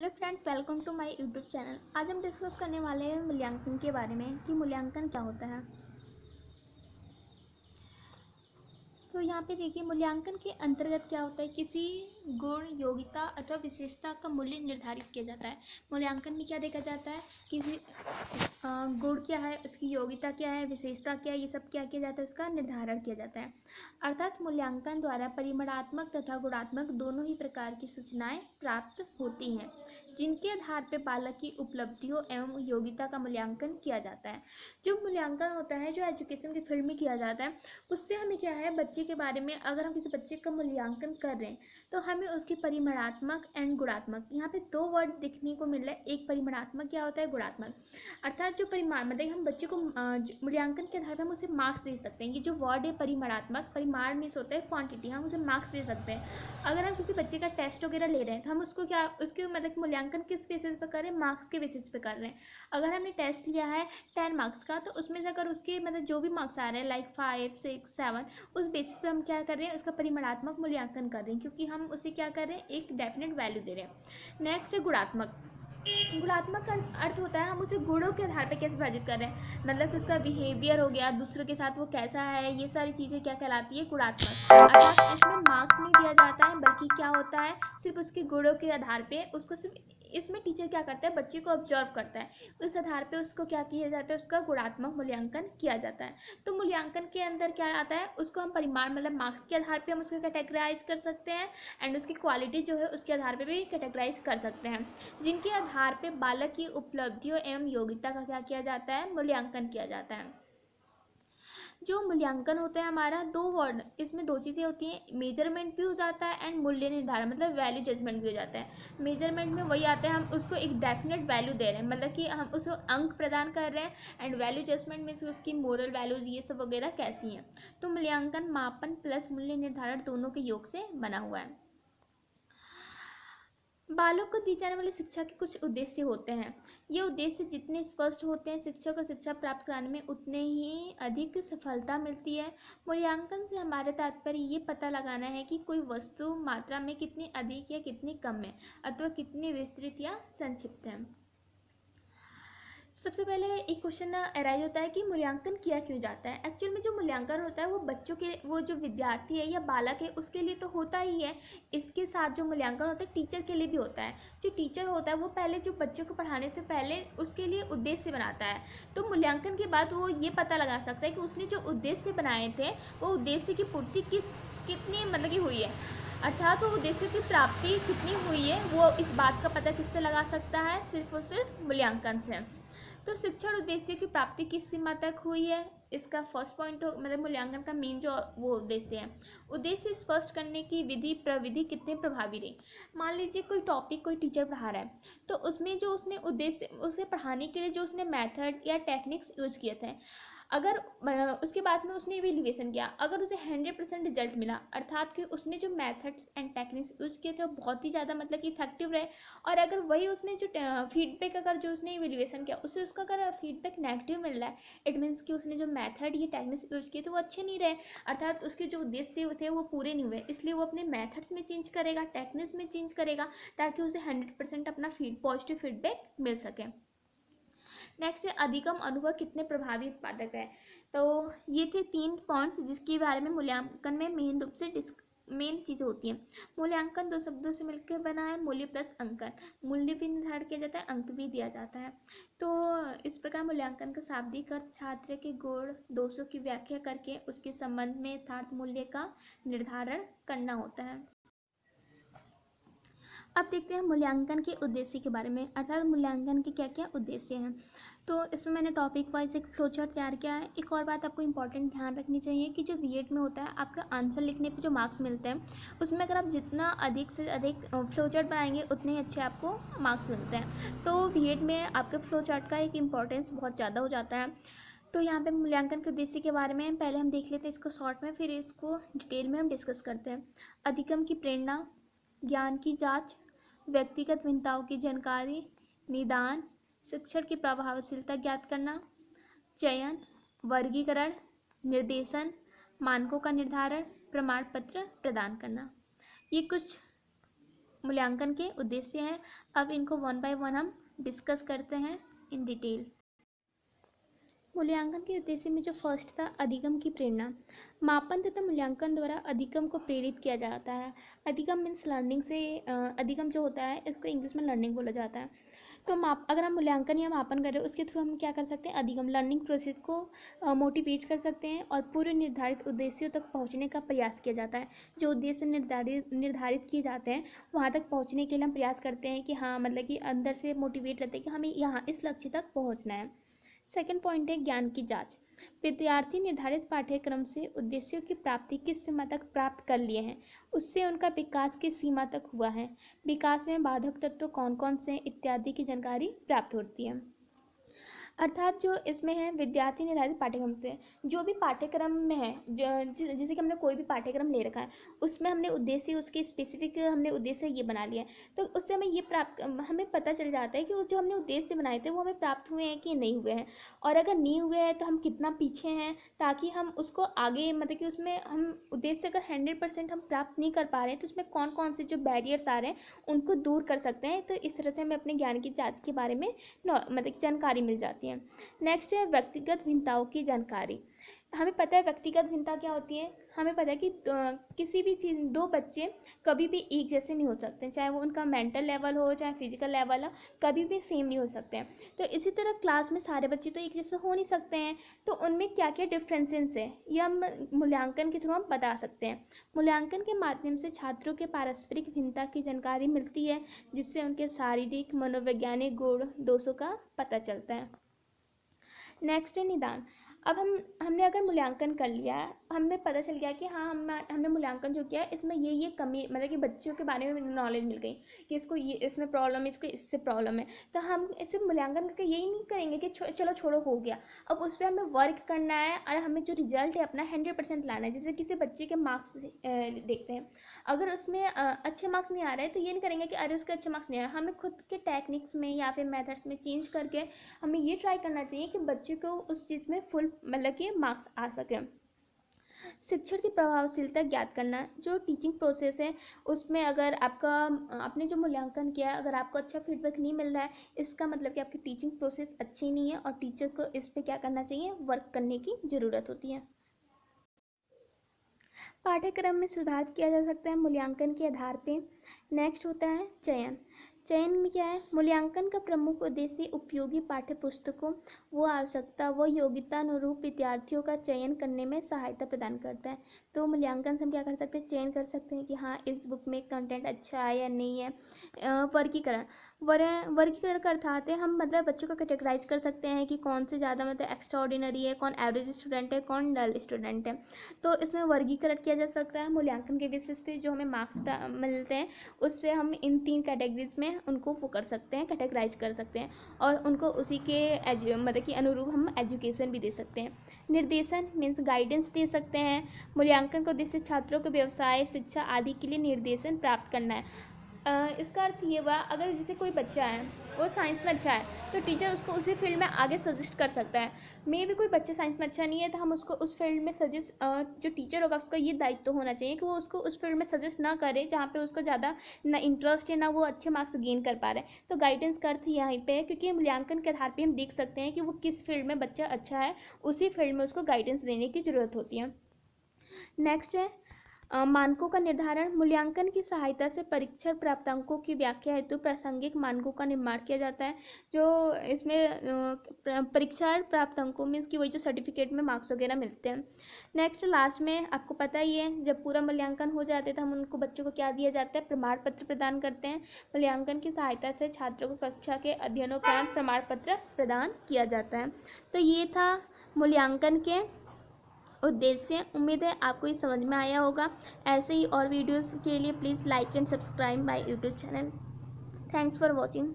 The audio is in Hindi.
Hello friends, welcome to my YouTube channel. आज हम डिस्कस करने वाले हैं मूल्यांकन के बारे में कि मूल्यांकन क्या होता है। तो यहाँ पे देखिए, मूल्यांकन के अंतर्गत क्या होता है, किसी गुण, योग्यता अथवा विशेषता का मूल्य निर्धारित किया जाता है। मूल्यांकन में क्या देखा जाता है, किसी गुण क्या है, उसकी योग्यता क्या है, विशेषता क्या है, ये सब क्या किया जाता है, उसका निर्धारण किया जाता है। अर्थात मूल्यांकन द्वारा परिमाणात्मक तथा गुणात्मक दोनों ही प्रकार की सूचनाएं प्राप्त होती हैं, जिनके आधार पर बालक की उपलब्धियों एवं योग्यता का मूल्यांकन किया जाता है। जो मूल्यांकन होता है, जो एजुकेशन के फील्ड में किया जाता है, उससे हमें क्या है, बच्चे के बारे में अगर हम किसी बच्चे का मूल्यांकन कर रहे हैं तो हमें उसकी परिमाणात्मक एंड गुणात्मक, यहाँ पे दो वर्ड देखने को मिल रहा है। एक परिमाणात्मक क्या होता है, गुणात्मक। अर्थात जो परिमाण, मतलब हम बच्चे को मूल्यांकन के आधार पर हम उसे मार्क्स दे सकते हैं। ये जो वर्ड है परिमाणात्मक, परिमाण मीन्स होता है क्वांटिटी, हम उसे मार्क्स दे सकते हैं। अगर हम किसी बच्चे का टेस्ट वगैरह ले रहे हैं तो हम उसको क्या, उसके मतलब मूल्यांकन किस बेसिस पर कर रहे हैं, मार्क्स के बेसिस पे कर रहे हैं। अगर हमने टेस्ट लिया है 10 मार्क्स का, तो उसमें से अगर उसके मतलब जो भी मार्क्स आ रहे हैं लाइक 5, 6, 7, उस बेसिस पे हम क्या कर रहे हैं, उसका परिमाणात्मक मूल्यांकन कर रहे हैं, क्योंकि हम उसे क्या कर रहे हैं, एक डेफिनेट वैल्यू दे रहे हैं। नेक्स्ट है गुणात्मक। गुणात्मक का अर्थ होता है हम उसे गुणों के आधार पर कैसे विभाजित कर रहे हैं, मतलब कि उसका बिहेवियर हो गया, दूसरों के साथ वो कैसा है, ये सारी चीज़ें क्या कहलाती है, गुणात्मक। अर्थात इसमें मार्क्स नहीं दिया जाता है, बल्कि क्या होता है, सिर्फ उसके गुणों के आधार पे उसको सिर्फ, इसमें टीचर क्या करता है, बच्चे को ऑब्जर्व करता है, उस आधार पे उसको क्या किया जाता है, उसका गुणात्मक मूल्यांकन किया जाता है। तो मूल्यांकन के अंदर क्या आता है, उसको हम परिमाण मतलब मार्क्स के आधार पे हम उसको कैटेगराइज कर सकते हैं, एंड उसकी क्वालिटी जो है उसके आधार पे भी कैटेगराइज कर सकते हैं, जिनके आधार पे बालक की उपलब्धियों एवं योग्यता का क्या किया जाता है, मूल्यांकन किया जाता है। जो मूल्यांकन होता है हमारा, दो वर्ड, इसमें दो चीज़ें होती हैं, मेजरमेंट भी हो जाता है एंड मूल्य निर्धारण, मतलब वैल्यू जजमेंट भी हो जाता है। मेजरमेंट में वही आता है, हम उसको एक डेफिनेट वैल्यू दे रहे हैं, मतलब कि हम उसको अंक प्रदान कर रहे हैं, एंड वैल्यू जजमेंट में उसकी मोरल वैल्यूज ये सब वगैरह कैसी हैं। तो मूल्यांकन मापन प्लस मूल्य निर्धारण दोनों के योग से बना हुआ है। बालक को दी जाने वाली शिक्षा के कुछ उद्देश्य होते हैं। ये उद्देश्य जितने स्पष्ट होते हैं, शिक्षक को शिक्षा प्राप्त कराने में उतने ही अधिक सफलता मिलती है। मूल्यांकन से हमारा तात्पर्य ये पता लगाना है कि कोई वस्तु मात्रा में कितनी अधिक या कितनी कम है, अथवा कितनी विस्तृत या संक्षिप्त है। सबसे पहले एक क्वेश्चन अराइज होता है कि मूल्यांकन किया क्यों जाता है। एक्चुअल में जो मूल्यांकन होता है वो बच्चों के, वो जो विद्यार्थी है या बालक है उसके लिए तो होता ही है। इसके साथ जो मूल्यांकन होता है टीचर के लिए भी होता है। जो टीचर होता है वो पहले जो बच्चों को पढ़ाने से पहले उसके लिए उद्देश्य बनाता है। तो मूल्यांकन के बाद वो ये पता लगा सकता है कि उसने जो उद्देश्य बनाए थे वो उद्देश्य की पूर्ति कितनी मतलब की हुई है, अर्थात वो उद्देश्यों की प्राप्ति कितनी हुई है, वो इस बात का पता किससे लगा सकता है, सिर्फ और सिर्फ मूल्यांकन से। तो शिक्षण उद्देश्य की प्राप्ति किस सीमा तक हुई है, इसका फर्स्ट पॉइंट मतलब मूल्यांकन का मेन जो वो उद्देश्य है। उद्देश्य स्पष्ट करने की विधि प्रविधि कितने प्रभावी रही। मान लीजिए कोई टॉपिक कोई टीचर पढ़ा रहा है, तो उसमें जो उसने उद्देश्य, उसे पढ़ाने के लिए जो उसने मेथड या टेक्निक्स यूज किए थे, अगर उसके बाद में उसने इवेल्युएशन किया, अगर उसे 100% रिजल्ट मिला, अर्थात कि उसने जो मेथड्स एंड टेक्निक्स यूज किए थे वो बहुत ही ज़्यादा मतलब कि इफेक्टिव रहे, और अगर वही उसने जो फीडबैक, अगर जो उसने इवेल्युएशन किया उससे उसका अगर फीडबैक नेगेटिव मिल रहा है, इट मीन्स कि उसने जो मेथड ये टेक्निक्स यूज किए थे वो अच्छे नहीं रहे, अर्थात उसके जो उद्देश्य थे वो पूरे नहीं हुए, इसलिए वो अपने मेथड्स में चेंज करेगा, टेक्निक्स में चेंज करेगा, ताकि उसे 100% अपना पॉजिटिव फीडबैक मिल सके। नेक्स्ट है अधिगम अनुभव कितने प्रभावी उत्पादक है। तो ये थे 3 पॉइंट्स जिसके बारे में मूल्यांकन में मेन रूप से मेन चीज़ें होती हैं। मूल्यांकन दो शब्दों से मिलकर बना है, मूल्य प्लस अंकन। मूल्य भी निर्धारित किया जाता है, अंक भी दिया जाता है। तो इस प्रकार मूल्यांकन का शाब्दिक अर्थ छात्र के गुण दोषों की व्याख्या करके उसके संबंध में यथार्थ मूल्य का निर्धारण करना होता है। अब देखते हैं मूल्यांकन के उद्देश्य के बारे में, अर्थात मूल्यांकन के क्या क्या उद्देश्य हैं। तो इसमें मैंने टॉपिक वाइज एक फ्लोचार्ट तैयार किया है। एक और बात आपको इंपॉर्टेंट ध्यान रखनी चाहिए कि जो बीएड में होता है, आपका आंसर लिखने पे जो मार्क्स मिलते हैं उसमें अगर आप जितना अधिक से अधिक फ्लोचार्ट बनाएंगे उतने ही अच्छे आपको मार्क्स मिलते हैं। तो बीएड में आपके फ्लोचार्ट का एक इम्पॉर्टेंस बहुत ज़्यादा हो जाता है। तो यहाँ पे मूल्यांकन के उद्देश्य के बारे में पहले हम देख लेते हैं इसको शॉर्ट में, फिर इसको डिटेल में हम डिस्कस करते हैं। अधिगम की प्रेरणा, ज्ञान की जांच, व्यक्तिगत भिन्नताओं की जानकारी, निदान, शिक्षण की प्रभावशीलता ज्ञात करना, चयन, वर्गीकरण, निर्देशन, मानकों का निर्धारण, प्रमाण पत्र प्रदान करना। ये कुछ मूल्यांकन के उद्देश्य हैं। अब इनको वन बाय वन हम डिस्कस करते हैं इन डिटेल। मूल्यांकन के उद्देश्य में जो फर्स्ट था, अधिगम की प्रेरणा। मापन तथा मूल्यांकन द्वारा अधिगम को प्रेरित किया जाता है। अधिगम मीन्स लर्निंग से, अधिगम जो होता है इसको इंग्लिश में लर्निंग बोला जाता है। तो अगर हम मूल्यांकन या मापन करें उसके थ्रू हम क्या कर सकते हैं, अधिगम लर्निंग प्रोसेस को मोटिवेट कर सकते हैं और पूर्व निर्धारित उद्देश्यों तक पहुंचने का प्रयास किया जाता है। जो उद्देश्य निर्धारित किए जाते हैं वहां तक पहुंचने के लिए हम प्रयास करते हैं कि हाँ, मतलब कि अंदर से मोटिवेट रहते हैं कि हमें यहाँ इस लक्ष्य तक पहुँचना है। सेकंड पॉइंट है ज्ञान की जांच। विद्यार्थी निर्धारित पाठ्यक्रम से उद्देश्यों की प्राप्ति किस सीमा तक प्राप्त कर लिए हैं, उससे उनका विकास किस सीमा तक हुआ है, विकास में बाधक तत्व कौन कौन से इत्यादि की जानकारी प्राप्त होती है। अर्थात जो इसमें है विद्यार्थी निर्धारित पाठ्यक्रम से, जो भी पाठ्यक्रम में है, जैसे कि हमने कोई भी पाठ्यक्रम ले रखा है उसमें हमने उद्देश्य, उसके स्पेसिफिक हमने उद्देश्य ये बना लिया है, तो उससे हमें ये हमें पता चल जाता है कि वो जो हमने उद्देश्य बनाए थे वो हमें प्राप्त हुए हैं कि नहीं हुए हैं, और अगर नहीं हुए हैं तो हम कितना पीछे हैं, ताकि हम उसको आगे, मतलब कि उसमें हम उद्देश्य अगर 100% हम प्राप्त नहीं कर पा रहे हैं तो उसमें कौन कौन से जो बैरियर्स आ रहे हैं उनको दूर कर सकते हैं। तो इस तरह से हमें अपने ज्ञान की जांच के बारे में मतलब जानकारी मिल जाती है। नेक्स्ट है व्यक्तिगत भिन्नताओं की जानकारी। हमें पता है व्यक्तिगत भिन्नता क्या होती है। हमें पता है कि किसी भी चीज़, दो बच्चे कभी भी एक जैसे नहीं हो सकते, चाहे वो उनका मेंटल लेवल हो चाहे फिजिकल लेवल हो, कभी भी सेम नहीं हो सकते हैं। तो इसी तरह क्लास में सारे बच्चे तो एक जैसे हो नहीं सकते हैं, तो उनमें क्या क्या डिफरेंसेस है ये हम मूल्यांकन के थ्रू हम बता सकते हैं। मूल्यांकन के माध्यम से छात्रों के पारस्परिक भिन्नता की जानकारी मिलती है, जिससे उनके शारीरिक मनोवैज्ञानिक गुण दोषों का पता चलता है। नेक्स्ट है निदान। अब हमने अगर मूल्यांकन कर लिया है, हमें पता चल गया कि हाँ, हमने मूल्यांकन जो किया है इसमें ये कमी, मतलब कि बच्चों के बारे में नॉलेज मिल गई कि इसको ये इसमें प्रॉब्लम है, इसको इससे प्रॉब्लम है, तो हम इसे मूल्यांकन करके यही नहीं करेंगे कि चलो छोड़ो हो गया। अब उस पर हमें वर्क करना है और हमें जो रिजल्ट है अपना 100% लाना है। जैसे किसी बच्चे के मार्क्स देखते हैं, अगर उसमें अच्छे मार्क्स नहीं आ रहे हैं तो ये नहीं करेंगे कि अरे उसके अच्छे मार्क्स नहीं आए, हमें खुद के टेक्निक्स में या फिर मेथड्स में चेंज करके हमें ये ट्राई करना चाहिए कि बच्चे को उस चीज़ में फुल, मतलब कि मार्क्स आ सके। शिक्षण की प्रभावशीलता ज्ञात करना। जो टीचिंग प्रोसेस है उसमें अगर आपने जो मूल्यांकन किया है, अगर आपको अच्छा फीडबैक नहीं मिल रहा है, इसका मतलब कि आपकी टीचिंग प्रोसेस अच्छी नहीं है और टीचर को इस पर क्या करना चाहिए, वर्क करने की ज़रूरत होती है। पाठ्यक्रम में सुधार किया जा सकता है मूल्यांकन के आधार पे। नेक्स्ट होता है चयन। चयन में क्या है, मूल्यांकन का प्रमुख उद्देश्य उपयोगी पाठ्य पुस्तकों व आवश्यकता व योग्यता अनुरूप विद्यार्थियों का चयन करने में सहायता प्रदान करता है। तो मूल्यांकन से हम क्या कर सकते हैं, चयन कर सकते हैं कि हाँ इस बुक में कंटेंट अच्छा है या नहीं है। वर्गीकरण। वर्गीकरण का अर्थात है हम मतलब बच्चों को कैटेगराइज कर सकते हैं कि कौन से ज़्यादा मतलब एक्स्ट्रा ऑर्डिनरी है, कौन एवरेज स्टूडेंट है, कौन डल स्टूडेंट है। तो इसमें वर्गीकरण किया जा सकता है मूल्यांकन के बेसिस पे। जो हमें मार्क्स मिलते हैं उस पर हम इन 3 कैटेगरीज में उनको वो कर सकते हैं, कैटेगराइज कर सकते हैं और उनको उसी के मतलब कि अनुरूप हम एजुकेशन भी दे सकते हैं। निर्देशन मीन्स गाइडेंस दे सकते हैं। मूल्यांकन का उद्देश्य छात्रों को व्यवसाय, शिक्षा आदि के लिए निर्देशन प्राप्त करना है। इसका अर्थ ये हुआ, अगर जैसे कोई बच्चा है वो साइंस में अच्छा है तो टीचर उसको उसी फील्ड में आगे सजेस्ट कर सकता है। मे भी कोई बच्चा साइंस में अच्छा नहीं है तो हम उसको उस फील्ड में जो टीचर होगा उसका ये दायित्व होना चाहिए कि वो उसको उस फील्ड में सजेस्ट ना करे जहाँ पे उसको ज़्यादा ना इंटरेस्ट है ना वो अच्छे मार्क्स गेन कर पा रहे हैं। तो गाइडेंस का अर्थ यहाँ पे है, क्योंकि मूल्यांकन के आधार पर हम देख सकते हैं कि वो किस फील्ड में बच्चा अच्छा है, उसी फील्ड में उसको गाइडेंस देने की ज़रूरत होती है। नेक्स्ट है मानकों का निर्धारण। मूल्यांकन की सहायता से परीक्षण प्राप्तांकों की व्याख्या हेतु प्रासंगिक मानकों का निर्माण किया जाता है। जो इसमें परीक्षण प्राप्तांकों मीन्स कि वही जो सर्टिफिकेट में मार्क्स वगैरह मिलते हैं। नेक्स्ट लास्ट में आपको पता ही है, जब पूरा मूल्यांकन हो जाते हैं तो हम उनको बच्चों को क्या दिया जाता है, प्रमाण पत्र प्रदान करते हैं। मूल्यांकन की सहायता से छात्रों को कक्षा के अध्ययनोपरांत प्रमाण पत्र प्रदान किया जाता है। तो ये था मूल्यांकन के उद्देश्य। उम्मीद है आपको ये समझ में आया होगा। ऐसे ही और वीडियोस के लिए please like and subscribe my YouTube channel. Thanks for watching.